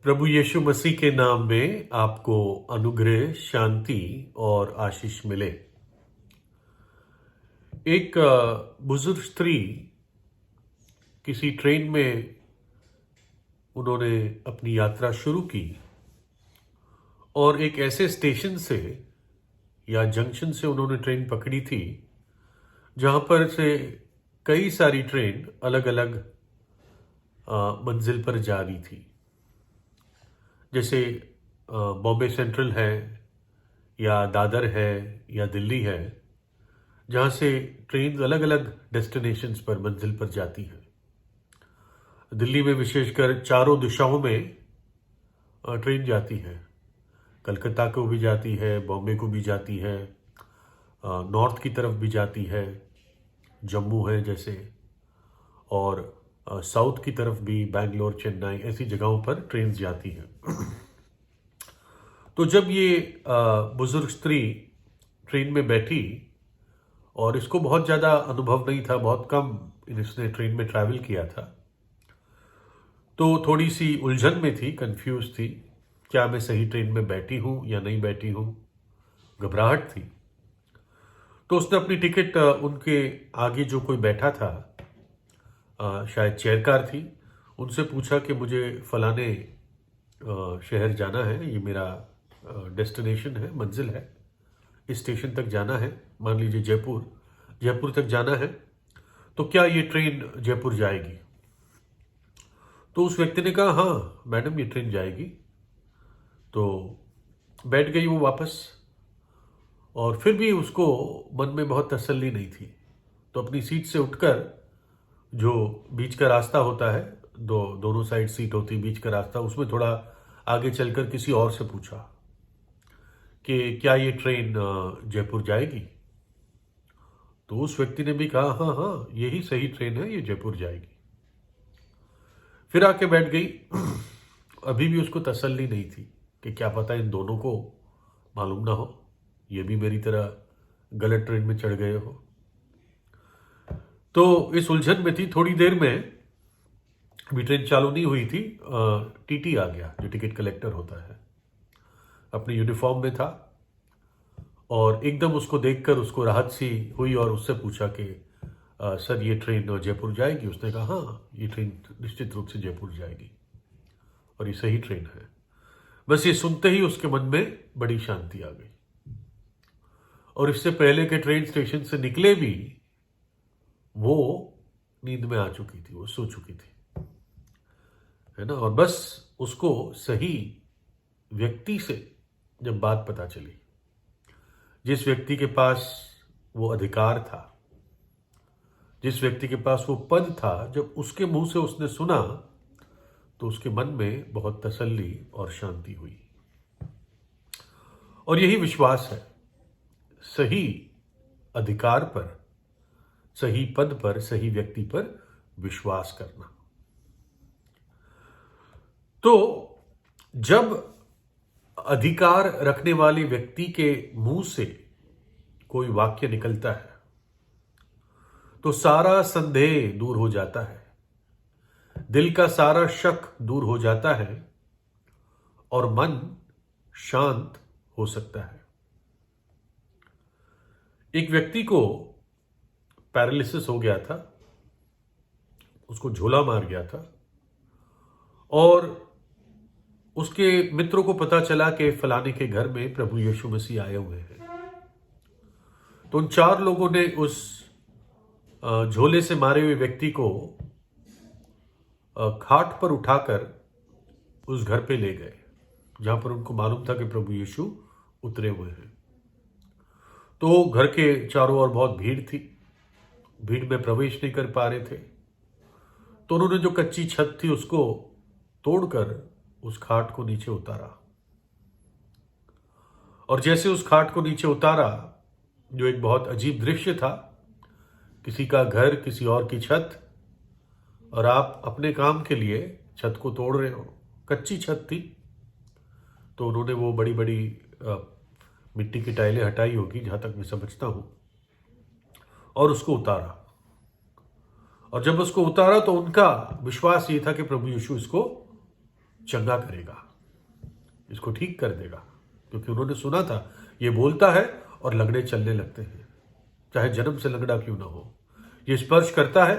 प्रभु यीशु मसीह के नाम में आपको अनुग्रह, शांति और आशीष मिले। एक बुजुर्ग स्त्री किसी ट्रेन में उन्होंने अपनी यात्रा शुरू की और एक ऐसे स्टेशन से या जंक्शन से उन्होंने ट्रेन पकड़ी थी जहां पर से कई सारी ट्रेन अलग अलग मंजिल पर जा रही थी। जैसे बॉम्बे सेंट्रल है या दादर है या दिल्ली है, जहाँ से ट्रेन अलग अलग डेस्टिनेशंस पर मंजिल पर जाती हैं। दिल्ली में विशेषकर चारों दिशाओं में ट्रेन जाती है। कलकत्ता को भी जाती है, बॉम्बे को भी जाती है, नॉर्थ की तरफ भी जाती है, जम्मू है जैसे, और साउथ की तरफ भी बैंगलोर, चेन्नई, ऐसी जगहों पर ट्रेन जाती हैं। तो जब ये बुजुर्ग स्त्री ट्रेन में बैठी और इसको बहुत ज़्यादा अनुभव नहीं था, बहुत कम इसने ट्रेन में ट्रैवल किया था, तो थोड़ी सी उलझन में थी, कंफ्यूज थी, क्या मैं सही ट्रेन में बैठी हूँ या नहीं बैठी हूँ, घबराहट थी। तो उसने अपनी टिकट उनके आगे जो कोई बैठा था, शायद चेयर थी, उनसे पूछा कि मुझे फलाने शहर जाना है, ये मेरा डेस्टिनेशन है, मंजिल है, इस स्टेशन तक जाना है, मान लीजिए जयपुर, जयपुर तक जाना है, तो क्या ये ट्रेन जयपुर जाएगी? तो उस व्यक्ति ने कहा हाँ मैडम, ये ट्रेन जाएगी। तो बैठ गई वो वापस, और फिर भी उसको मन में बहुत तसल्ली नहीं थी। तो अपनी सीट से उठकर, जो बीच का रास्ता होता है, दोनों साइड सीट होती, बीच का रास्ता, उसमें थोड़ा आगे चलकर किसी और से पूछा कि क्या ये ट्रेन जयपुर जाएगी? तो उस व्यक्ति ने भी कहा हाँ हाँ, यही सही ट्रेन है, ये जयपुर जाएगी। फिर आके बैठ गई। अभी भी उसको तसल्ली नहीं थी कि क्या पता इन दोनों को मालूम ना हो, ये भी मेरी तरह गलत ट्रेन में चढ़ गए हो। तो इस उलझन में थी। थोड़ी देर में, अभी ट्रेन चालू नहीं हुई थी, टीटी आ गया, जो टिकट कलेक्टर होता है, अपने यूनिफॉर्म में था, और एकदम उसको देखकर उसको राहत सी हुई और उससे पूछा कि सर ये ट्रेन जयपुर जाएगी? उसने कहा हाँ, ये ट्रेन निश्चित रूप से जयपुर जाएगी और ये सही ट्रेन है। बस ये सुनते ही उसके मन में बड़ी शांति आ गई, और इससे पहले के ट्रेन स्टेशन से निकले भी वो नींद में आ चुकी थी, वो सो चुकी थी, है ना। और बस उसको सही व्यक्ति से जब बात पता चली, जिस व्यक्ति के पास वो अधिकार था, जिस व्यक्ति के पास वो पद था, जब उसके मुंह से उसने सुना, तो उसके मन में बहुत तसल्ली और शांति हुई। और यही विश्वास है, सही अधिकार पर, सही पद पर, सही व्यक्ति पर विश्वास करना। तो जब अधिकार रखने वाले व्यक्ति के मुंह से कोई वाक्य निकलता है, तो सारा संदेह दूर हो जाता है, दिल का सारा शक दूर हो जाता है, और मन शांत हो सकता है। एक व्यक्ति को पैरालिसिस हो गया था, उसको झोला मार गया था, और उसके मित्रों को पता चला कि फलाने के घर में प्रभु यीशु मसीह आए हुए हैं। तो उन 4 लोगों ने उस झोले से मारे हुए व्यक्ति को खाट पर उठाकर उस घर पे ले गए, जहां पर उनको मालूम था कि प्रभु यीशु उतरे हुए हैं। तो घर के चारों ओर बहुत भीड़ थी, भीड़ में प्रवेश नहीं कर पा रहे थे। तो उन्होंने जो कच्ची छत थी उसको तोड़कर उस खाट को नीचे उतारा, और जैसे उस खाट को नीचे उतारा, जो एक बहुत अजीब दृश्य था, किसी का घर, किसी और की छत, और आप अपने काम के लिए छत को तोड़ रहे हो। कच्ची छत थी, तो उन्होंने वो बड़ी बड़ी मिट्टी की टाइलें हटाई होगी, जहां तक मैं समझता हूं, और उसको उतारा। और जब उसको उतारा तो उनका विश्वास ये था कि प्रभु यीशु इसको चंगा करेगा, इसको ठीक कर देगा। क्योंकि उन्होंने सुना था ये बोलता है और लंगड़े चलने लगते हैं, चाहे जन्म से लंगड़ा क्यों ना हो। ये स्पर्श करता है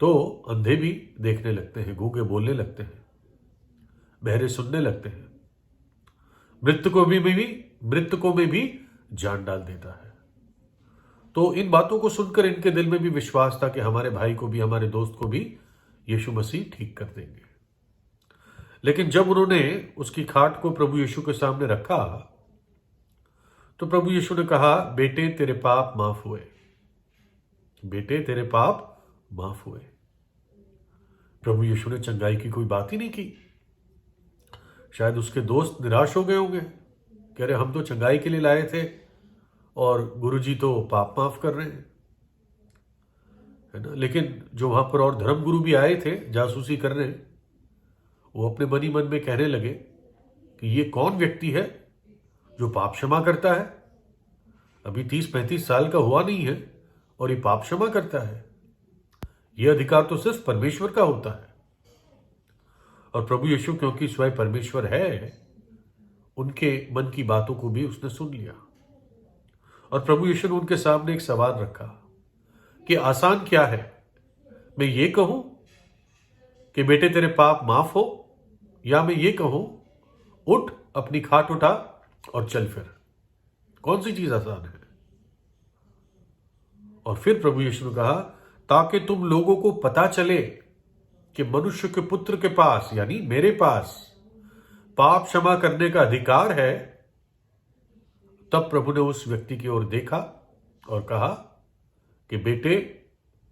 तो अंधे भी देखने लगते हैं, गूंगे बोलने लगते हैं, बहरे सुनने लगते हैं, मृतकों में भी जान डाल देता है। तो इन बातों को सुनकर इनके दिल में भी विश्वास था कि हमारे भाई को भी, हमारे दोस्त को भी यीशु मसीह ठीक कर देंगे। लेकिन जब उन्होंने उसकी खाट को प्रभु यीशु के सामने रखा तो प्रभु यीशु ने कहा, बेटे तेरे पाप माफ हुए, बेटे तेरे पाप माफ हुए। प्रभु यीशु ने चंगाई की कोई बात ही नहीं की। शायद उसके दोस्त निराश हो गए होंगे, कह रहे हम तो चंगाई के लिए लाए थे और गुरुजी तो पाप माफ कर रहे हैं, है ना। लेकिन जो वहां पर और धर्म गुरु भी आए थे जासूसी करने, वो अपने मन ही मन में कहने लगे कि ये कौन व्यक्ति है जो पाप क्षमा करता है, अभी 30-35 साल का हुआ नहीं है और ये पाप क्षमा करता है। ये अधिकार तो सिर्फ परमेश्वर का होता है। और प्रभु यीशु क्योंकि स्वयं परमेश्वर है, उनके मन की बातों को भी उसने सुन लिया। और प्रभु यीशु ने उनके सामने एक सवाल रखा कि आसान क्या है, मैं ये कहूं कि बेटे तेरे पाप माफ हो, या मैं ये कहूं उठ अपनी खाट उठा और चल फिर, कौन सी चीज आसान है। और फिर प्रभु यीशु ने कहा, ताकि तुम लोगों को पता चले कि मनुष्य के पुत्र के पास, यानी मेरे पास, पाप क्षमा करने का अधिकार है। तब प्रभु ने उस व्यक्ति की ओर देखा और कहा कि बेटे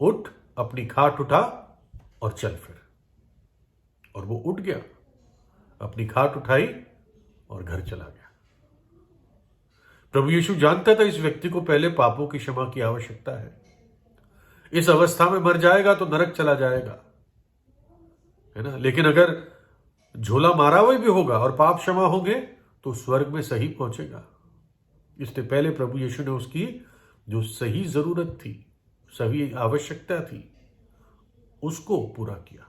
उठ अपनी खाट उठा और चल फिर। और वो उठ गया, अपनी खाट उठाई और घर चला गया। प्रभु यीशु जानता था इस व्यक्ति को पहले पापों की क्षमा की आवश्यकता है। इस अवस्था में मर जाएगा तो नरक चला जाएगा, है ना। लेकिन अगर झोला मारा हुआ भी होगा और पाप क्षमा होंगे तो स्वर्ग में सही पहुंचेगा। इससे पहले प्रभु यीशु ने उसकी जो सही जरूरत थी, सही आवश्यकता थी, उसको पूरा किया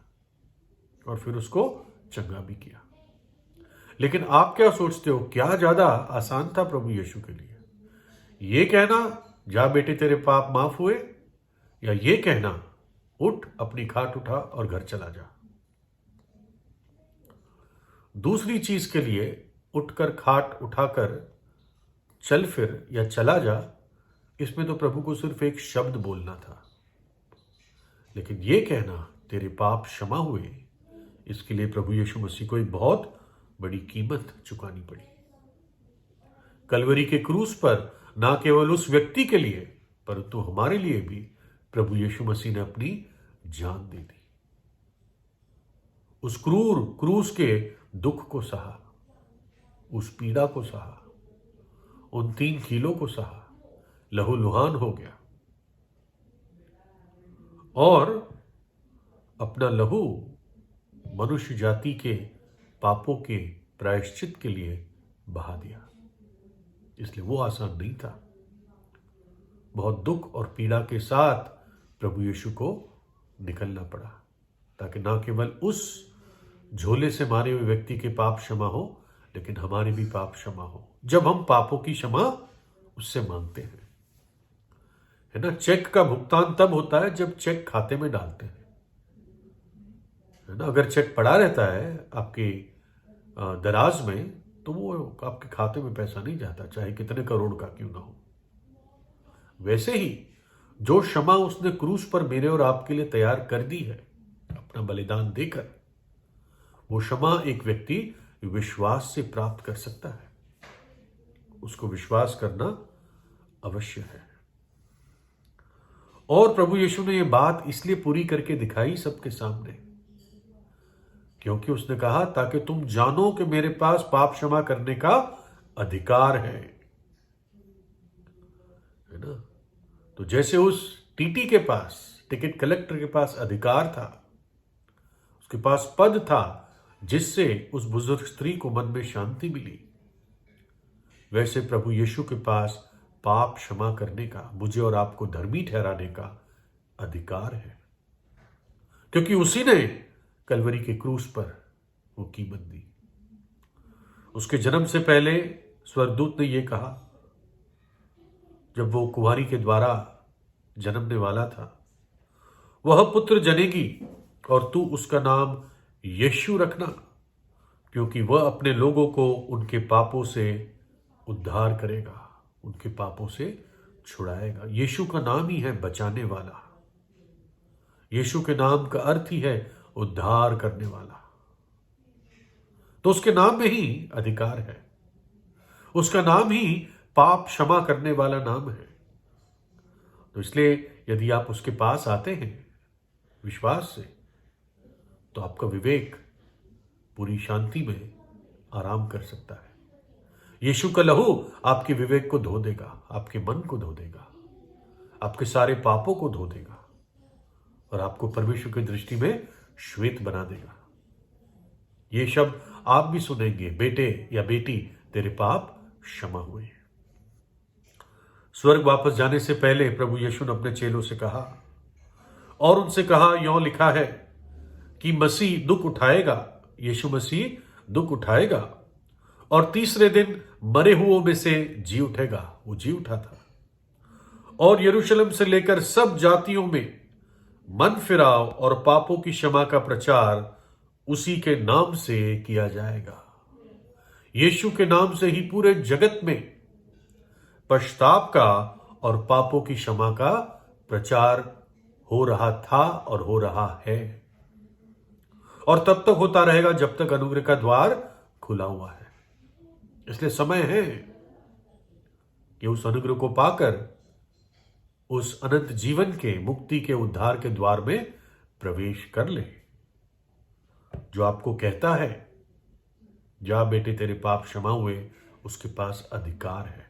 और फिर उसको चंगा भी किया। लेकिन आप क्या सोचते हो, क्या ज्यादा आसान था प्रभु यीशु के लिए? ये कहना जा बेटे तेरे पाप माफ हुए, या ये कहना उठ अपनी खाट उठा और घर चला जा? दूसरी चीज के लिए उठकर खाट उठाकर चल फिर या चला जा, इसमें तो प्रभु को सिर्फ एक शब्द बोलना था। लेकिन ये कहना तेरे पाप क्षमा हुए, इसके लिए प्रभु यीशु मसीह को एक बहुत बड़ी कीमत चुकानी पड़ी। कलवरी के क्रूस पर ना केवल उस व्यक्ति के लिए परंतु हमारे लिए भी प्रभु यीशु मसीह ने अपनी जान दे दी। उस क्रूर क्रूस के दुख को सहा, उस पीड़ा को सहा, उन 3 कीलों को सहा, लहूलुहान हो गया और अपना लहू मनुष्य जाति के पापों के प्रायश्चित के लिए बहा दिया। इसलिए वो आसान नहीं था। बहुत दुख और पीड़ा के साथ प्रभु यीशु को निकलना पड़ा, ताकि ना केवल उस झोले से मारे हुए व्यक्ति के पाप क्षमा हो, लेकिन हमारे भी पाप क्षमा हो। जब हम पापों की क्षमा उससे मांगते हैं, है ना। चेक का भुगतान तब होता है जब चेक खाते में डालते हैं, है ना। अगर चेक पड़ा रहता है आपके दराज में तो वो आपके खाते में पैसा नहीं जाता, चाहे कितने करोड़ का क्यों ना हो। वैसे ही जो क्षमा उसने क्रूस पर मेरे और आपके लिए तैयार कर दी है अपना बलिदान देकर, वो क्षमा एक व्यक्ति विश्वास से प्राप्त कर सकता है। उसको विश्वास करना अवश्य है। और प्रभु यीशु ने यह बात इसलिए पूरी करके दिखाई सबके सामने, क्योंकि उसने कहा ताकि तुम जानो कि मेरे पास पाप क्षमा करने का अधिकार है ना। तो जैसे उस टीटी के पास, टिकट कलेक्टर के पास अधिकार था, उसके पास पद था जिससे उस बुजुर्ग स्त्री को मन में शांति मिली, वैसे प्रभु यीशु के पास पाप क्षमा करने का, मुझे और आपको धर्मी ठहराने का अधिकार है। क्योंकि उसी ने कलवरी के क्रूस पर वो कीमत दी। उसके जन्म से पहले स्वर्गदूत ने यह कहा, जब वो कुंवारी के द्वारा जन्मने वाला था, वह पुत्र जनेगी और तू उसका नाम यीशु रखना, क्योंकि वह अपने लोगों को उनके पापों से उद्धार करेगा, उनके पापों से छुड़ाएगा। यीशु का नाम ही है बचाने वाला। यीशु के नाम का अर्थ ही है उद्धार करने वाला। तो उसके नाम में ही अधिकार है। उसका नाम ही पाप क्षमा करने वाला नाम है। तो इसलिए यदि आप उसके पास आते हैं विश्वास से, तो आपका विवेक पूरी शांति में आराम कर सकता है। यीशु का लहू आपके विवेक को धो देगा, आपके मन को धो देगा, आपके सारे पापों को धो देगा और आपको परमेश्वर की दृष्टि में श्वेत बना देगा। ये शब्द आप भी सुनेंगे, बेटे या बेटी तेरे पाप क्षमा हुए। स्वर्ग वापस जाने से पहले प्रभु यीशु ने अपने चेलों से कहा और उनसे कहा, यों लिखा है कि मसीह दुख उठाएगा, यीशु मसीह दुख उठाएगा और तीसरे दिन मरे हुओं में से जी उठेगा। वो जी उठा था और यरूशलेम से लेकर सब जातियों में मन फिराव और पापों की क्षमा का प्रचार उसी के नाम से किया जाएगा। यीशु के नाम से ही पूरे जगत में पश्चाताप का और पापों की क्षमा का प्रचार हो रहा था और हो रहा है और तब तक होता रहेगा जब तक अनुग्रह का द्वार खुला हुआ है। इसलिए समय है कि उस अनुग्रह को पाकर उस अनंत जीवन के, मुक्ति के, उद्धार के द्वार में प्रवेश कर ले। जो आपको कहता है, जा बेटे तेरे पाप क्षमा हुए, उसके पास अधिकार है।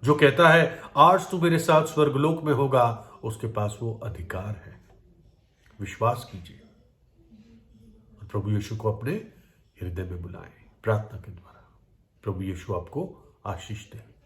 जो कहता है आज तू मेरे साथ स्वर्गलोक में होगा, उसके पास वो अधिकार है। विश्वास कीजिए और प्रभु यीशु को अपने हृदय में बुलाएं प्रार्थना के द्वारा। प्रभु यीशु आपको आशीष दे।